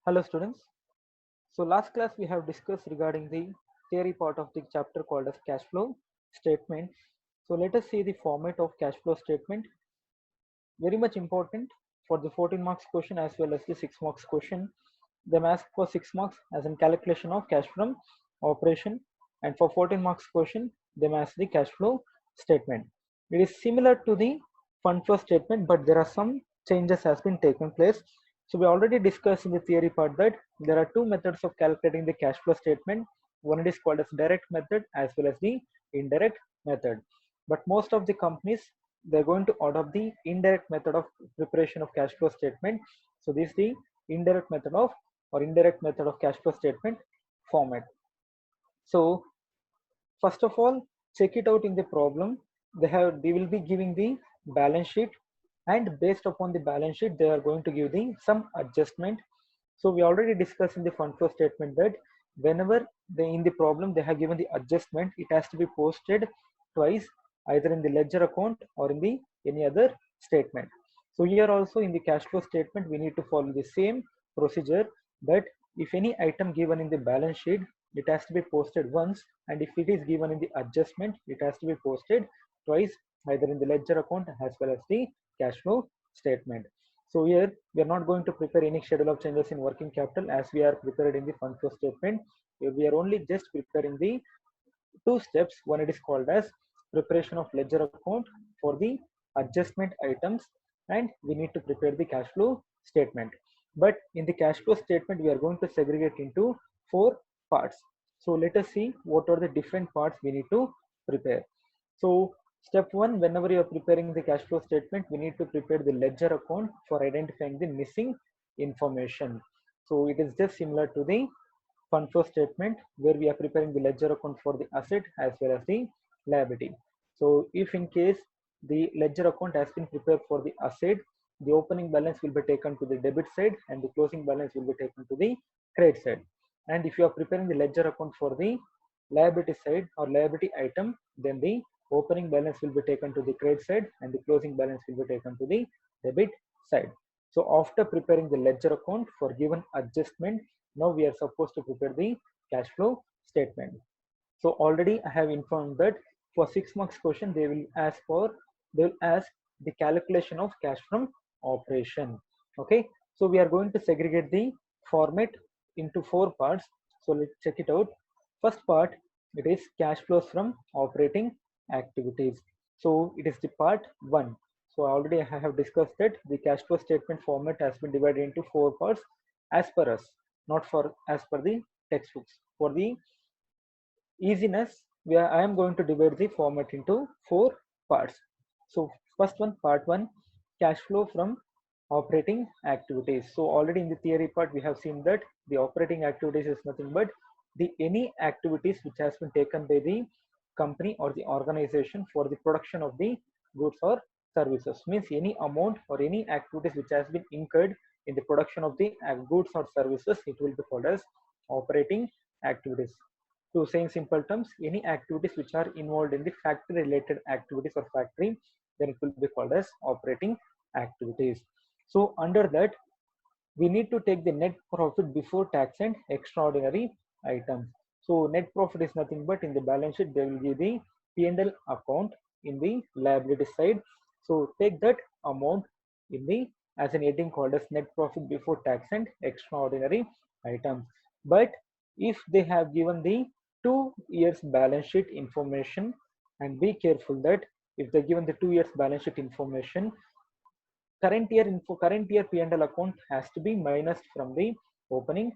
Hello students. So last class we have discussed regarding the theory part of the chapter called as cash flow statement. So let us see the format of cash flow statement. Very much important for the 14 marks question as well as the 6 marks question. Them ask for 6 marks as in calculation of cash from operation, and for 14 marks question them ask the cash flow statement. It is similar to the fund flow statement, but there are some changes has been taken place. So we already discussed in the theory part that there are two methods of calculating the cash flow statement. One is called as direct method as well as the indirect method. But most of the companies, they're going to adopt the indirect method of preparation of cash flow statement. So this is the indirect method of cash flow statement format. So first of all, check it out in the problem. They will be giving the balance sheet, and based upon the balance sheet, they are going to give the some adjustment. So we already discussed in the fund flow statement that whenever they in the problem they have given the adjustment, it has to be posted twice, either in the ledger account or in the any other statement. So here also in the cash flow statement, we need to follow the same procedure, that if any item given in the balance sheet, it has to be posted once, and if it is given in the adjustment, it has to be posted twice, either in the ledger account as well as the cash flow statement. So here we are not going to prepare any schedule of changes in working capital as we are prepared in the fund flow statement. Here we are only just preparing the two steps. One, it is called as preparation of ledger account for the adjustment items, and we need to prepare the cash flow statement. But in the cash flow statement, we are going to segregate into four parts. So let us see what are the different parts we need to prepare. So step one, whenever you are preparing the cash flow statement, we need to prepare the ledger account for identifying the missing information. So it is just similar to the fund flow statement, where we are preparing the ledger account for the asset as well as the liability. So if in case the ledger account has been prepared for the asset, the opening balance will be taken to the debit side and the closing balance will be taken to the credit side. And if you are preparing the ledger account for the liability side or liability item, then the opening balance will be taken to the credit side and the closing balance will be taken to the debit side. So after preparing the ledger account for given adjustment, now we are supposed to prepare the cash flow statement. So already I have informed that for 6 marks question, they will ask the calculation of cash from operation. Okay, so we are going to segregate the format into four parts. So let's check it out. First part, it is cash flows from operating activities. So it is the part one. So already I have discussed that the cash flow statement format has been divided into four parts as per us, not for as per the textbooks. For the easiness, I am going to divide the format into four parts. So first one, part one, cash flow from operating activities. So already in the theory part, we have seen that the operating activities is nothing but the any activities which has been taken by the company or the organization for the production of the goods or services. Means any amount or any activities which has been incurred in the production of the goods or services, it will be called as operating activities. To say in simple terms, any activities which are involved in the factory related activities or factory, then it will be called as operating activities. So under that, we need to take the net profit before tax and extraordinary items. So net profit is nothing but in the balance sheet, they will give the P&L account in the liability side. So take that amount in the as an heading called as net profit before tax and extraordinary items. But if they have given the 2 years balance sheet information, and be careful that if they given the 2 years balance sheet information, current year P&L account has to be minus from the opening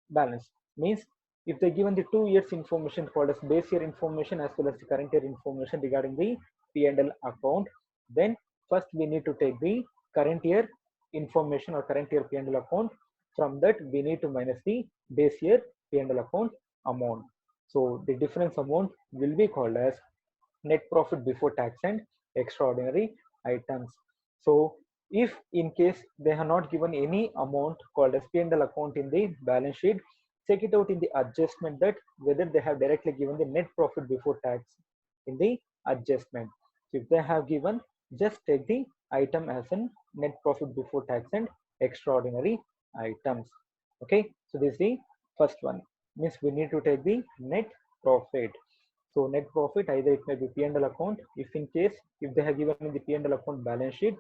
balance. Means if they given the 2 years information called as base year information as well as the current year information regarding the P&L account, then first we need to take the current year information or current year P&L account. From that we need to minus the base year P&L account amount. So the difference amount will be called as net profit before tax and extraordinary items. So if in case they have not given any amount called as P&L account in the balance sheet, check it out in the adjustment that whether they have directly given the net profit before tax in the adjustment. So if they have given, just take the item as in net profit before tax and extraordinary items. Okay, so this is the first one. Means we need to take the net profit. So net profit, either it may be P&L account, if in case, if they have given in the P&L account balance sheet,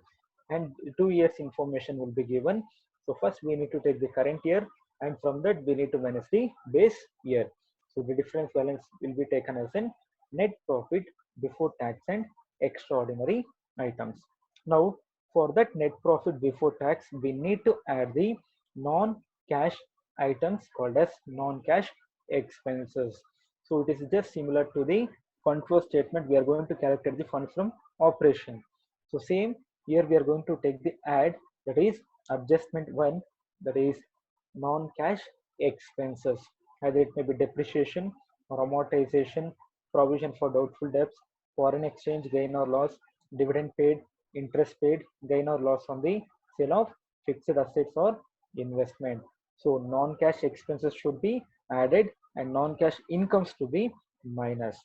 and 2 years information will be given. So first we need to take the current year, and from that we need to minus the base year. So the difference balance will be taken as an net profit before tax and extraordinary items. Now for that net profit before tax, we need to add the non-cash items called as non-cash expenses. So it is just similar to the fund flow statement. We are going to calculate the funds from operation. So same here we are going to take the add, that is adjustment one, that is non-cash expenses. Either it may be depreciation or amortization, provision for doubtful debts, foreign exchange gain or loss, dividend paid, interest paid, gain or loss on the sale of fixed assets or investment. So non-cash expenses should be added and non-cash incomes to be minus.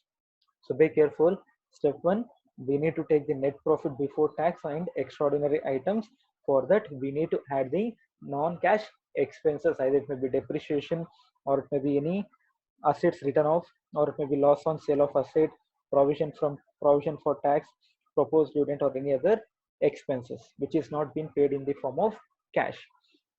So be careful. Step one, we need to take the net profit before tax and extraordinary items. For that, we need to add the non-cash expenses. Either it may be depreciation, or it may be any assets written off, or it may be loss on sale of asset, provision for tax, proposed dividend, or any other expenses which is not being paid in the form of cash.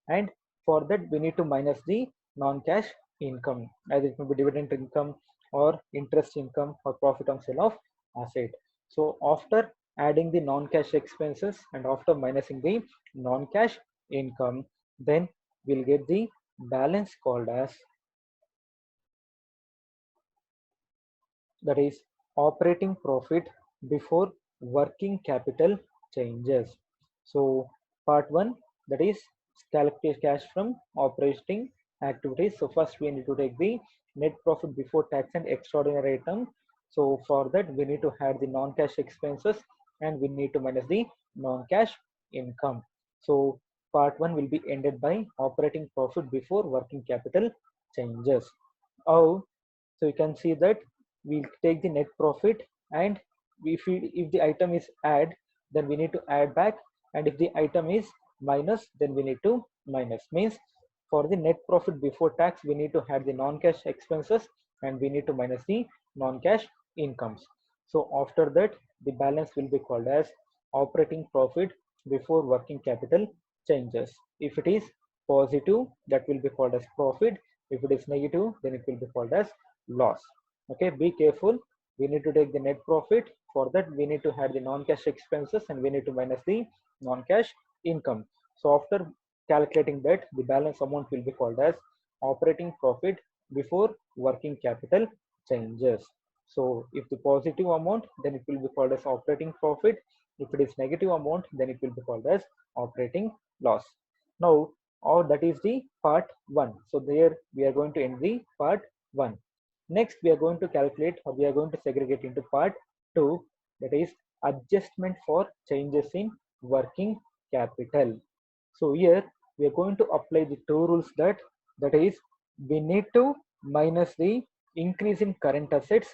And for that we need to minus the non-cash income, either it may be dividend income or interest income or profit on sale of asset. So after adding the non-cash expenses and after minusing the non-cash income, then we'll get the balance called as, that is operating profit before working capital changes. So part one, that is calculate cash from operating activities. So first we need to take the net profit before tax and extraordinary item. So for that we need to add the non-cash expenses and we need to minus the non-cash income. So part one will be ended by operating profit before working capital changes. Oh, so you can see that we'll take the net profit, and if the item is add, then we need to add back, and if the item is minus, then we need to minus. Means for the net profit before tax we need to add the non-cash expenses and we need to minus the non-cash incomes. So after that the balance will be called as operating profit before working capital changes. If it is positive, that will be called as profit. If it is negative, then it will be called as loss. Okay, be careful. We need to take the net profit. For that we need to add the non-cash expenses and we need to minus the non-cash income. So after calculating that, the balance amount will be called as operating profit before working capital changes. So if the positive amount, then it will be called as operating profit. If it is negative amount, then it will be called as operating loss. Now or that is the part 1. So there we are going to end the part 1. Next we are going to calculate, or we are going to segregate into part 2, that is adjustment for changes in working capital. So here we are going to apply the two rules, that is we need to minus the increase in current assets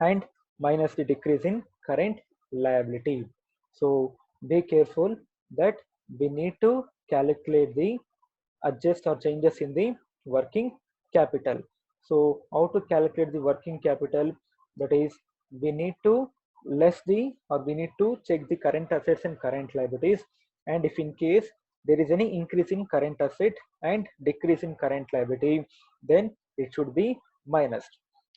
and minus the decrease in current liability. So be careful that we need to calculate the adjust or changes in the working capital. So how to calculate the working capital? That is we need to we need to check the current assets and current liabilities, and if in case there is any increase in current asset and decrease in current liability, then it should be minus.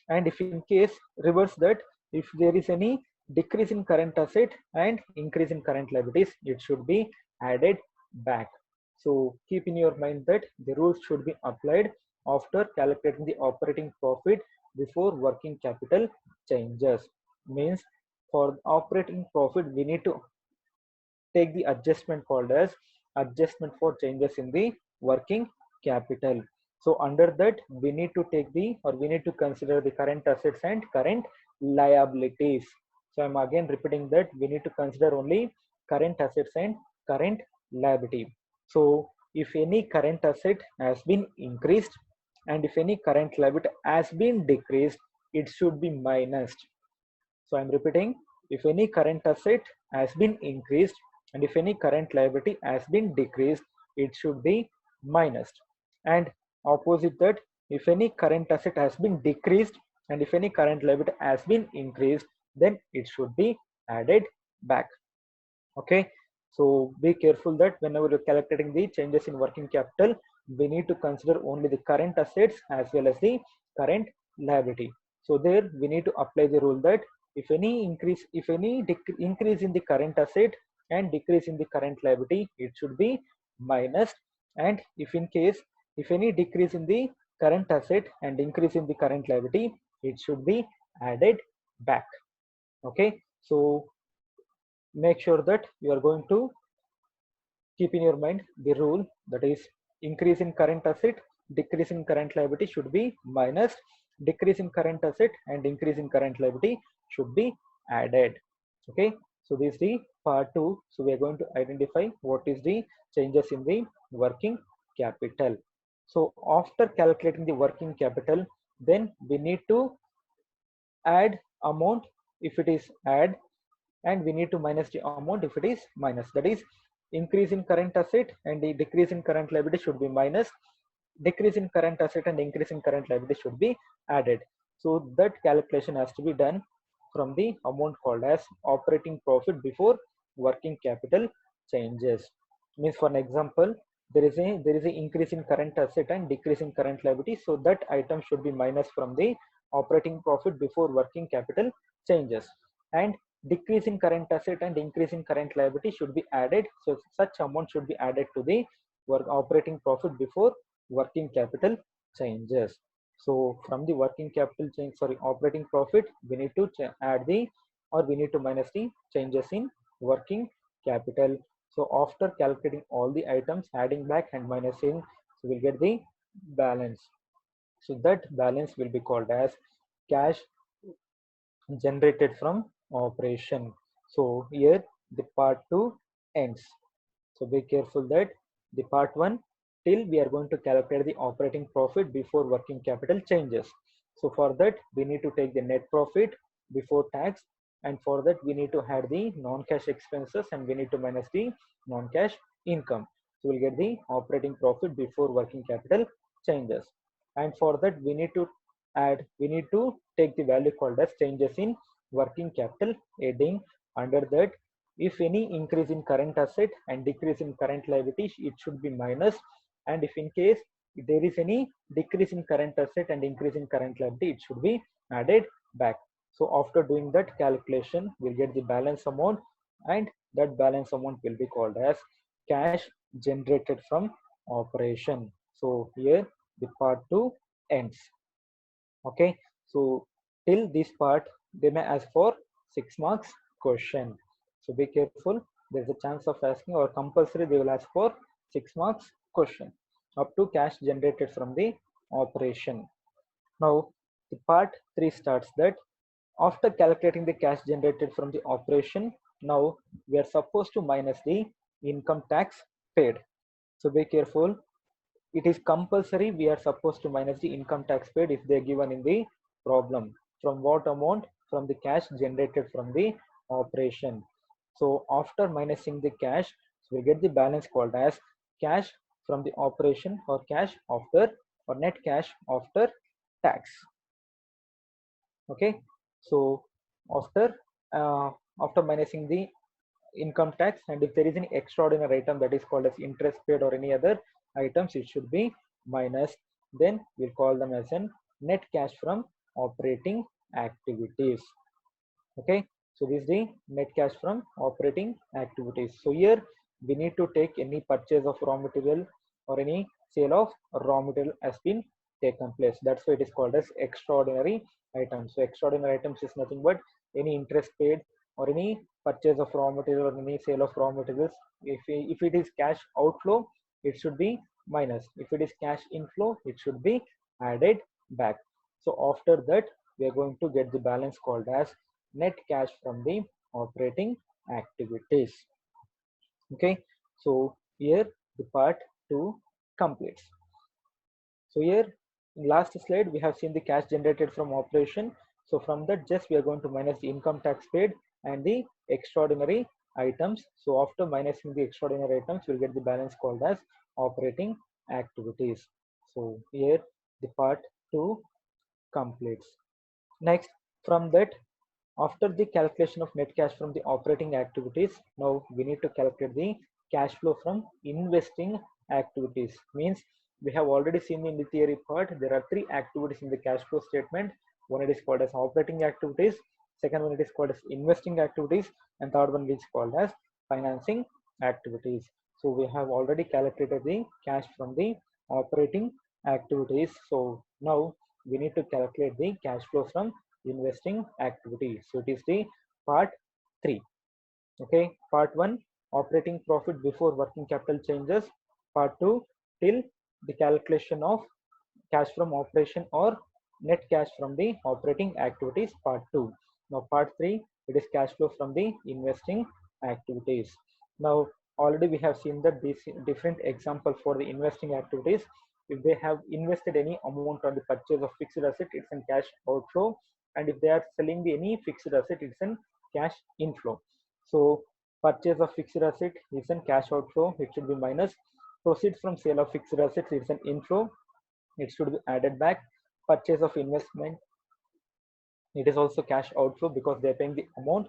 And if in case reverse that, if there is any decrease in current asset and increase in current liabilities, it should be added back. So keep in your mind that the rules should be applied after calculating the operating profit before working capital changes. Means for operating profit we need to take the adjustment called as adjustment for changes in the working capital. So under that we need to take the, or we need to consider the current assets and current liabilities. So I'm again repeating that we need to consider only current assets and current liability. So if any current asset has been increased and if any current liability has been decreased, it should be minused. So I'm repeating, if any current asset has been increased and if any current liability has been decreased, it should be minused. And opposite that, if any current asset has been decreased and if any current liability has been increased, then it should be added back. Okay, so be careful that whenever you're calculating the changes in working capital, we need to consider only the current assets as well as the current liability. So there we need to apply the rule that if any increase in the current asset and decrease in the current liability, it should be minus. And if any decrease in the current asset and increase in the current liability, it should be added back. Okay, so make sure that you are going to keep in your mind the rule, that is increase in current asset, decrease in current liability should be minus, decrease in current asset and increase in current liability should be added. Okay, so this is the part 2. So we are going to identify what is the changes in the working capital. So after calculating the working capital, then we need to add amount if it is add, and we need to minus the amount if it is minus. That is, increase in current asset and the decrease in current liability should be minus, decrease in current asset and increase in current liability should be added. So that calculation has to be done from the amount called as operating profit before working capital changes. Means, for an example, there is a increase in current asset and decrease in current liability, so that item should be minus from the operating profit before working capital changes. And decrease in current asset and increase in current liability should be added, so such amount should be added to the operating profit before working capital changes. So from the working capital change, sorry, operating profit, we need to add the, or we need to minus the changes in working capital. So after calculating all the items, adding back and minusing, so we'll get the balance. So that balance will be called as cash generated from operation. So here the part 2 ends. So be careful that the part 1 till we are going to calculate the operating profit before working capital changes. So for that we need to take the net profit before tax, and for that we need to add the non-cash expenses and we need to minus the non-cash income. So we'll get the operating profit before working capital changes. And for that we need to take the value called as changes in working capital, adding under that if any increase in current asset and decrease in current liability, it should be minus. And if in case there is any decrease in current asset and increase in current liability, it should be added back. So after doing that calculation, we'll get the balance amount, and that balance amount will be called as cash generated from operation. So here the part 2 ends. Okay, so till this part they may ask for 6 marks question. So be careful, there's a chance of asking, or compulsory they will ask for 6 marks question up to cash generated from the operation. Now the part 3 starts that after calculating the cash generated from the operation, now we are supposed to minus the income tax paid. So be careful, it is compulsory, we are supposed to minus the income tax paid if they are given in the problem. From what amount? From the cash generated from the operation. So after minusing the cash, so we get the balance called as cash from the operation, or cash after, or net cash after tax. Okay, so after after minusing the income tax, and if there is any extraordinary item that is called as interest paid or any other items, it should be minus. Then we'll call them as an net cash from operating activities. Okay, so this is the net cash from operating activities. So here we need to take any purchase of raw material or any sale of raw material has been taken place. That's why it is called as extraordinary items. So extraordinary items is nothing but any interest paid or any purchase of raw material or any sale of raw materials. If it is cash outflow, it should be minus. If it is cash inflow, it should be added back. So after that we are going to get the balance called as net cash from the operating activities. Okay, so here the part 2 completes. So here in last slide we have seen the cash generated from operation. So from that just we are going to minus the income tax paid and the extraordinary items. So after minusing the extraordinary items, we'll get the balance called as operating activities. So here the part 2 completes. Next, from that, after the calculation of net cash from the operating activities, now we need to calculate the cash flow from investing activities. Means we have already seen in the theory part, there are three activities in the cash flow statement. One it is called as operating activities, second one it is called as investing activities, and third one is called as financing activities. So we have already calculated the cash from the operating activities. So now we need to calculate the cash flow from investing activity. So it is the part 3. Okay, part 1 operating profit before working capital changes, part 2 till the calculation of cash from operation or net cash from the operating activities, part 2. Now part 3 it is cash flow from the investing activities. Now already we have seen that this different example for the investing activities. If they have invested any amount on the purchase of fixed asset, it's in cash outflow, and if they are selling the any fixed asset, it's in cash inflow. So purchase of fixed asset is in cash outflow, it should be minus. Proceeds from sale of fixed assets is an inflow, it should be added back. Purchase of investment, it is also cash outflow because they're paying the amount.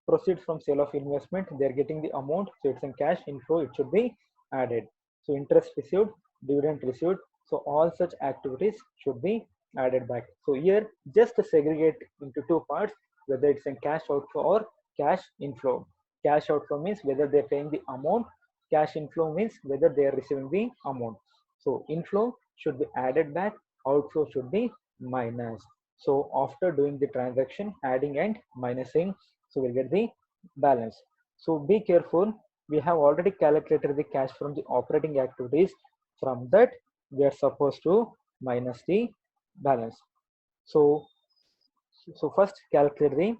Proceeds from sale of investment, they're getting the amount, so it's in cash inflow, it should be added. So interest received, dividend received, so all such activities should be added back. So here just segregate into two parts, whether it's in cash outflow or cash inflow. Cash outflow means whether they're paying the amount, cash inflow means whether they are receiving the amount. So inflow should be added back, outflow should be minus. So after doing the transaction, adding and minusing, so we'll get the balance. So be careful. We have already calculated the cash from the operating activities. From that, we are supposed to minus the balance. So first calculate the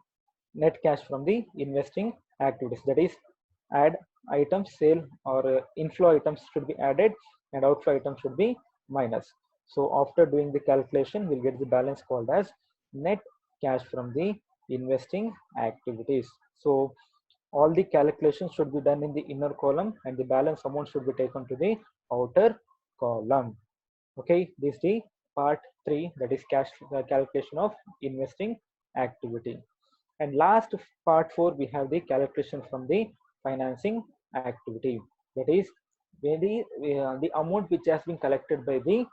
net cash from the investing activities. That is, add items, sale or inflow items should be added and outflow items should be minus. So after doing the calculation, we'll get the balance called as net cash from the investing activities. So all the calculations should be done in the inner column and the balance amount should be taken to the outer column. Okay, this is the part 3, that is cash calculation of investing activity. And last part 4, we have the calculation from the financing activity. That is the amount which has been collected by the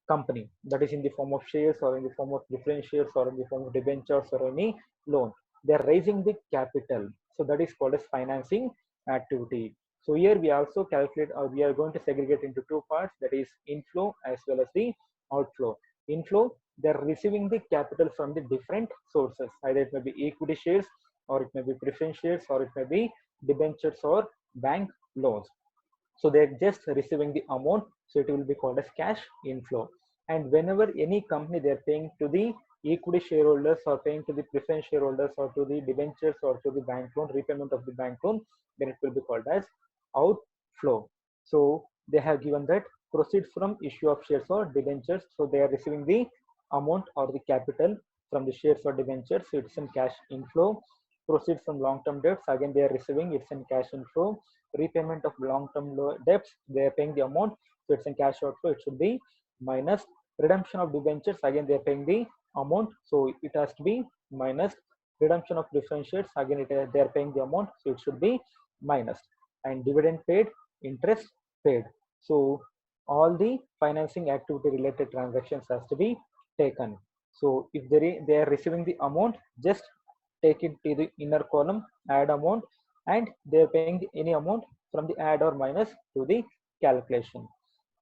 company, that is in the form of shares or in the form of different shares or in the form of debentures or any loan. They are raising the capital. So that is called as financing activity. So here we also calculate, or we are going to segregate into two parts, that is inflow as well as the outflow. Inflow, they are receiving the capital from the different sources. Either it may be equity shares, or it may be preference shares, or it may be debentures or bank loans. So they're just receiving the amount, so it will be called as cash inflow. And whenever any company they're paying to the equity shareholders or paying to the preference shareholders or to the debentures or to the bank loan, repayment of the bank loan, then it will be called as outflow. So they have given that proceeds from issue of shares or debentures, so they are receiving the amount or the capital from the shares or debentures, so it's in cash inflow. Proceeds from long-term debts, again they are receiving, it's in cash inflow. Repayment of long-term debts, they are paying the amount, so it's in cash outflow, it should be minus. Redemption of debentures, again they are paying the amount, so it has to be minus. Redemption of preference shares, again they are paying the amount, so it should be minus. And dividend paid, interest paid. So all the financing activity related transactions has to be taken. So if they are receiving the amount, just take it to the inner column, add amount, and they are paying any amount, from the add or minus to the calculation.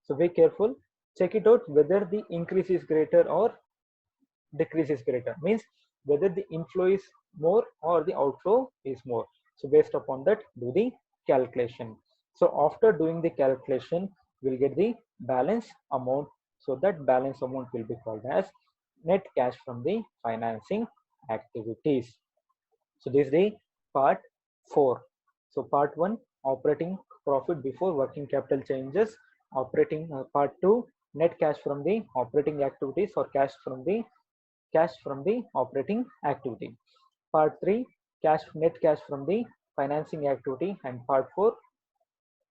So be careful, check it out whether the increase is greater or decrease is greater, means whether the inflow is more or the outflow is more. So based upon that, do the calculation. So after doing the calculation, we'll get the balance amount. So that balance amount will be called as net cash from the financing activities. So this is the part 4. So part 1, operating profit before working capital changes. Operating part 2, net cash from the operating activities or cash from the operating activity. Part 3, net cash from the financing activity, and part 4,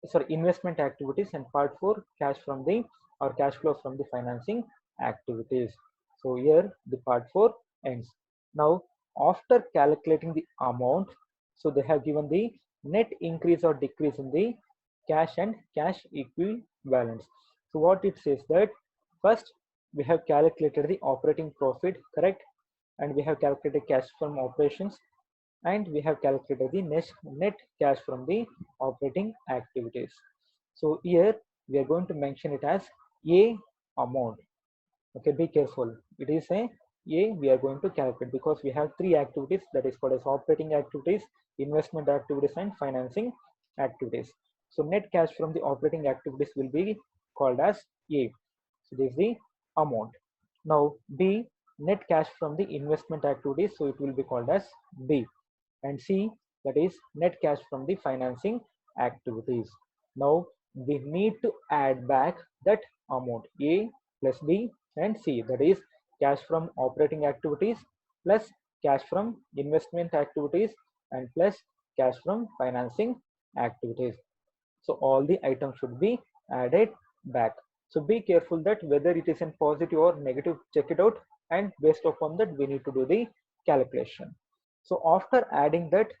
sorry, investment activities, and part 4, cash from the or cash flow from the financing activities. So here the part 4 ends. Now after calculating the amount, so they have given the net increase or decrease in the cash and cash equivalents. So what it says that first we have calculated the operating profit, correct, and we have calculated cash from operations, and we have calculated the net cash from the operating activities. So here we are going to mention it as A amount. Okay, be careful. It is a we are going to calculate because we have three activities, that is called as operating activities, investment activities, and financing activities. So net cash from the operating activities will be called as A. So this is the amount. Now B, net cash from the investment activities, so it will be called as B. And C, that is net cash from the financing activities. Now we need to add back that amount A plus B and C, that is cash from operating activities plus cash from investment activities and plus cash from financing activities. So all the items should be added back. So be careful that whether it is in positive or negative, check it out, and based upon that we need to do the calculation. So after adding that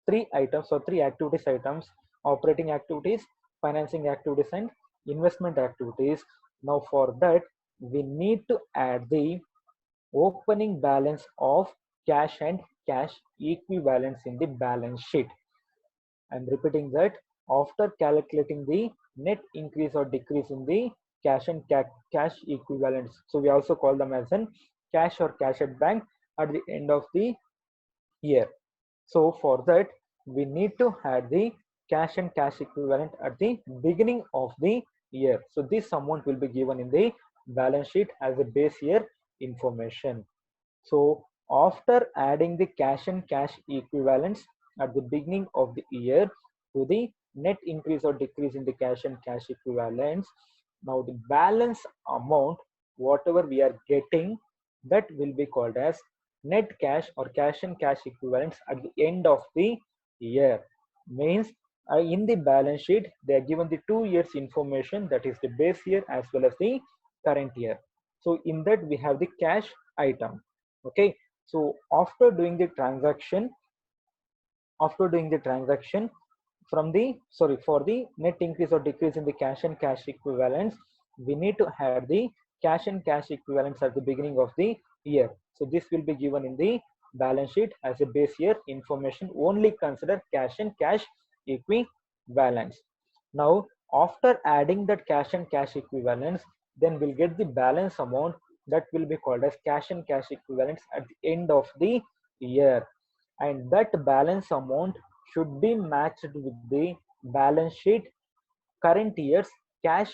three items or three activities items, operating activities, financing activities, and investment activities, now for that we need to add the opening balance of cash and cash equivalents in the balance sheet. I'm repeating that after calculating the net increase or decrease in the cash and cash equivalents. So we also call them as an cash or cash at bank at the end of the year. So for that we need to add the cash and cash equivalent at the beginning of the year. So this amount will be given in the balance sheet as a base year information. So after adding the cash and cash equivalents at the beginning of the year to the net increase or decrease in the cash and cash equivalents, now the balance amount, whatever we are getting, that will be called as net cash or cash and cash equivalents at the end of the year. Means in the balance sheet they are given the 2 years information, that is the base year as well as the current year. So in that we have the cash item. Okay, so after doing the transaction from the for the net increase or decrease in the cash and cash equivalents, we need to have the cash and cash equivalents at the beginning of the year. So this will be given in the balance sheet as a base year information. Only consider cash and cash equivalents. Now after adding that cash and cash equivalents, then we'll get the balance amount, that will be called as cash and cash equivalents at the end of the year, and that balance amount should be matched with the balance sheet current year's cash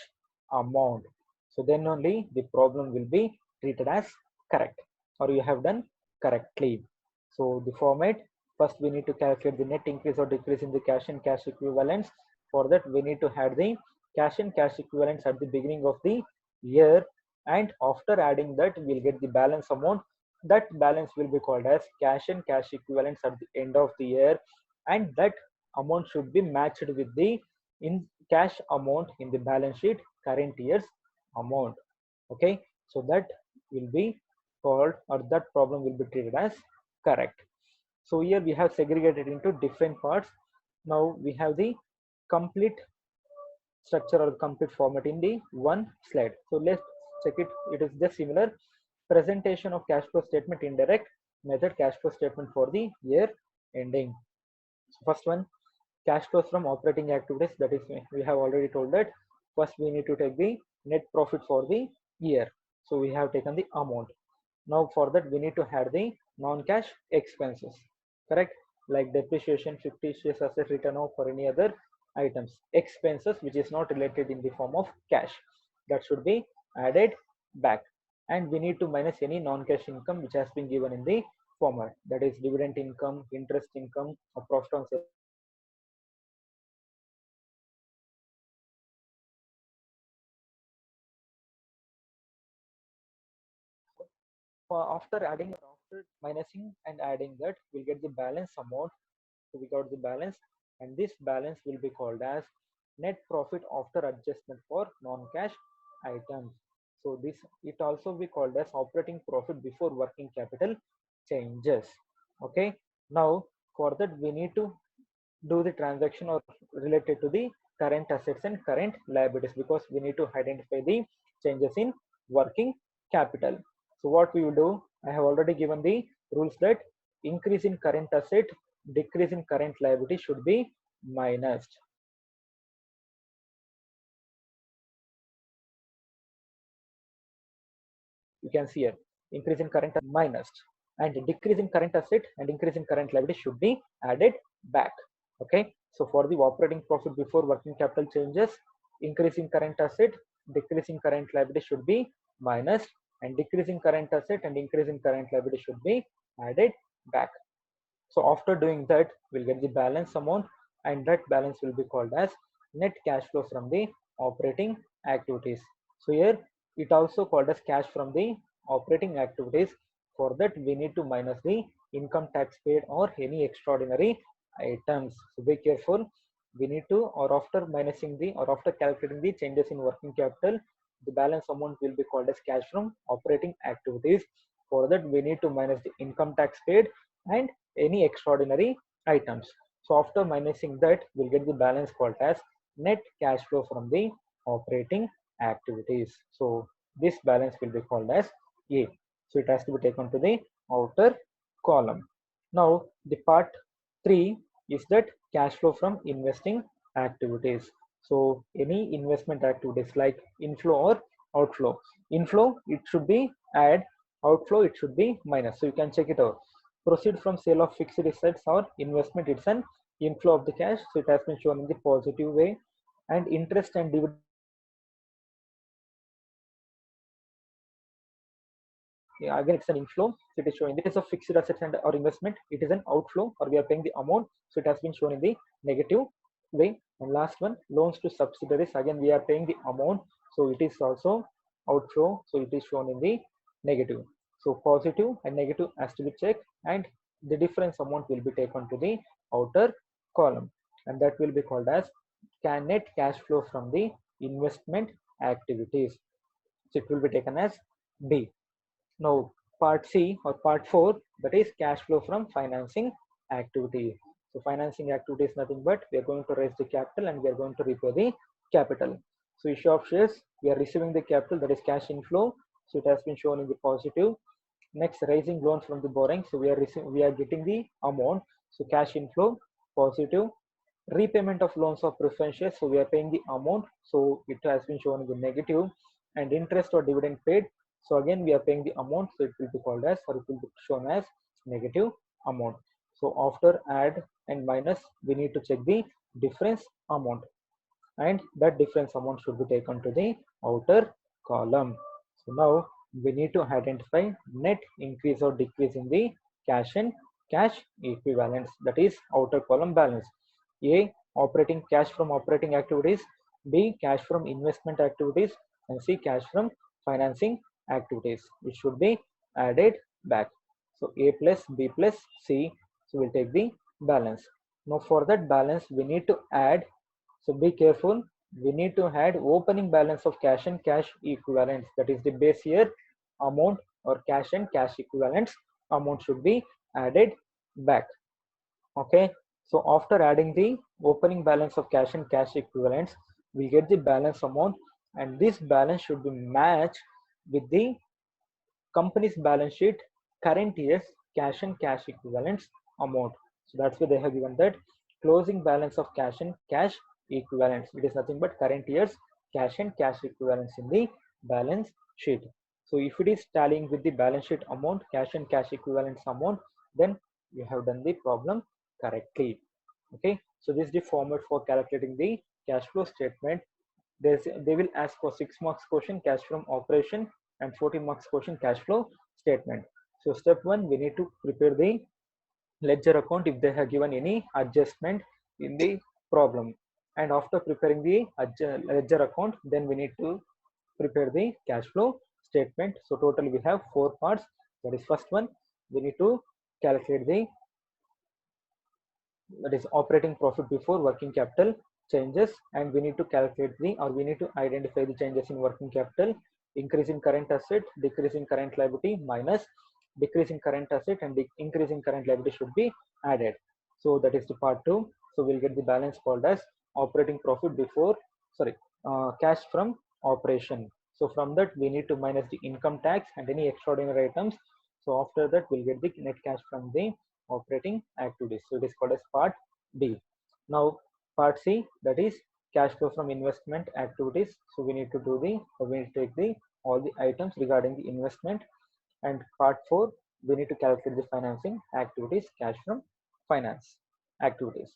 amount. So then only the problem will be treated as correct, or you have done correctly. So the format, first we need to calculate the net increase or decrease in the cash and cash equivalents. For that we need to add the cash and cash equivalents at the beginning of the year, and after adding that we'll get the balance amount. That balance will be called as cash and cash equivalents at the end of the year, and that amount should be matched with the in cash amount in the balance sheet current year's amount. Okay, so that will be called, or that problem will be treated as correct. So here we have segregated into different parts. Now we have the complete structure or complete format in the one slide. So let's check it. It is just similar. Presentation of cash flow statement, indirect method, cash flow statement for the year ending. So first one, cash flows from operating activities, that is we have already told that first we need to take the net profit for the year. So we have taken the amount. Now for that we need to add the non-cash expenses, correct, like depreciation, fictitious asset written off, or any other items, expenses which is not related in the form of cash, that should be added back. And we need to minus any non-cash income which has been given in the format, that is dividend income, interest income, or profit on sale. After minusing and adding that, we'll get the balance amount. So we got the balance, and this balance will be called as net profit after adjustment for non-cash items. So this, it also be called as operating profit before working capital changes. Okay, now for that we need to do the transaction or related to the current assets and current liabilities, because we need to identify the changes in working capital. So what we will do, I have already given the rules that increase in current asset, decrease in current liability should be minus. You can see here, increase in current minus, and decrease in current asset and increase in current liability should be added back. Okay, so for the operating profit before working capital changes, increase in current asset, decrease in current liability should be minus, and decrease in current asset and increase in current liability should be added back. So after doing that, we'll get the balance amount, and that balance will be called as net cash flow from the operating activities. So here it also called as cash from the operating activities. For that, we need to minus the income tax paid or any extraordinary items. So be careful. We need to, or after minusing the, or after calculating the changes in working capital, the balance amount will be called as cash from operating activities. For that, we need to minus the income tax paid and any extraordinary items. So after minusing that, we'll get the balance called as net cash flow from the operating activities. So this balance will be called as A. So it has to be taken to the outer column. Now the part 3 is that cash flow from investing activities. So any investment activities like inflow or outflow. Inflow, it should be add, outflow it should be minus. So you can check it out. Proceed from sale of fixed assets or investment, it's an inflow of the cash, so it has been shown in the positive way. And interest and dividend, yeah, again it's an inflow, so it is showing this of fixed assets and or investment, it is an outflow or we are paying the amount, so it has been shown in the negative way. And last one, loans to subsidiaries, again we are paying the amount, so it is also outflow, so it is shown in the negative. So positive and negative has to be checked, and the difference amount will be taken to the outer column, and that will be called as net cash flow from the investment activities. So it will be taken as B. Now, part C or part 4, that is cash flow from financing activity. So financing activity is nothing but we are going to raise the capital and we are going to repay the capital. So issue of shares, we are receiving the capital, that is cash inflow. So it has been shown in the positive. Next, raising loans from the borrowing. So we are getting the amount. So cash inflow, positive. Repayment of loans of preference shares. So we are paying the amount. So it has been shown in the negative. And interest or dividend paid. So again, we are paying the amount. So it will be called as, or it will be shown as negative amount. So after add and minus, we need to check the difference amount. And that difference amount should be taken to the outer column. So now we need to identify net increase or decrease in the cash and cash equivalents, that is outer column balance. A, operating cash from operating activities, B, cash from investment activities, and C, cash from financing activities, which should be added back. So A plus B plus C, so we'll take the balance. Now for that balance we need to add, so be careful, we need to add opening balance of cash and cash equivalents, that is the base year amount or cash and cash equivalents amount should be added back. Okay, so after adding the opening balance of cash and cash equivalents, we get the balance amount, and this balance should be matched with the company's balance sheet current year's cash and cash equivalents amount. So that's why they have given that closing balance of cash and cash equivalents. It is nothing but current year's cash and cash equivalents in the balance sheet. So if it is tallying with the balance sheet amount, cash and cash equivalents amount, then you have done the problem correctly. Okay, so this is the format for calculating the cash flow statement. They will ask for 6 marks question cash from operation and 14 marks question cash flow statement. So step 1, we need to prepare the ledger account if they have given any adjustment in the problem. And after preparing the ledger account, then we need to prepare the cash flow statement. So total we have 4 parts. That is first one, we need to calculate the, that is operating profit before working capital changes, and we need to calculate the, or we need to identify the changes in working capital. Increase in current asset, decrease in current liability, minus decrease in current asset and increase in current liability should be added. So that is the part 2. So we'll get the balance called as operating profit before, sorry, cash from operation. So from that we need to minus the income tax and any extraordinary items. So after that we'll get the net cash from the operating activities. So it is called as part B. Now part C, that is cash flow from investment activities. So we need to do the, we need to take the all the items regarding the investment. And part 4, we need to calculate the financing activities, cash from finance activities.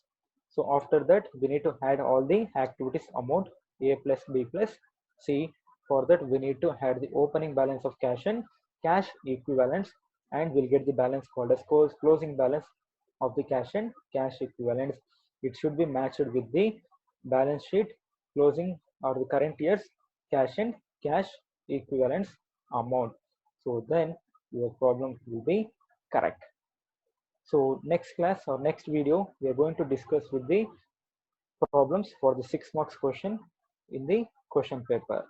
So after that we need to add all the activities amount A plus B plus C. For that we need to add the opening balance of cash and cash equivalents, and we'll get the balance called as closing balance of the cash and cash equivalents. It should be matched with the balance sheet closing or the current year's cash and cash equivalents amount. So then your problem will be correct. So next class or next video, we are going to discuss with the problems for the 6 marks question in the question paper.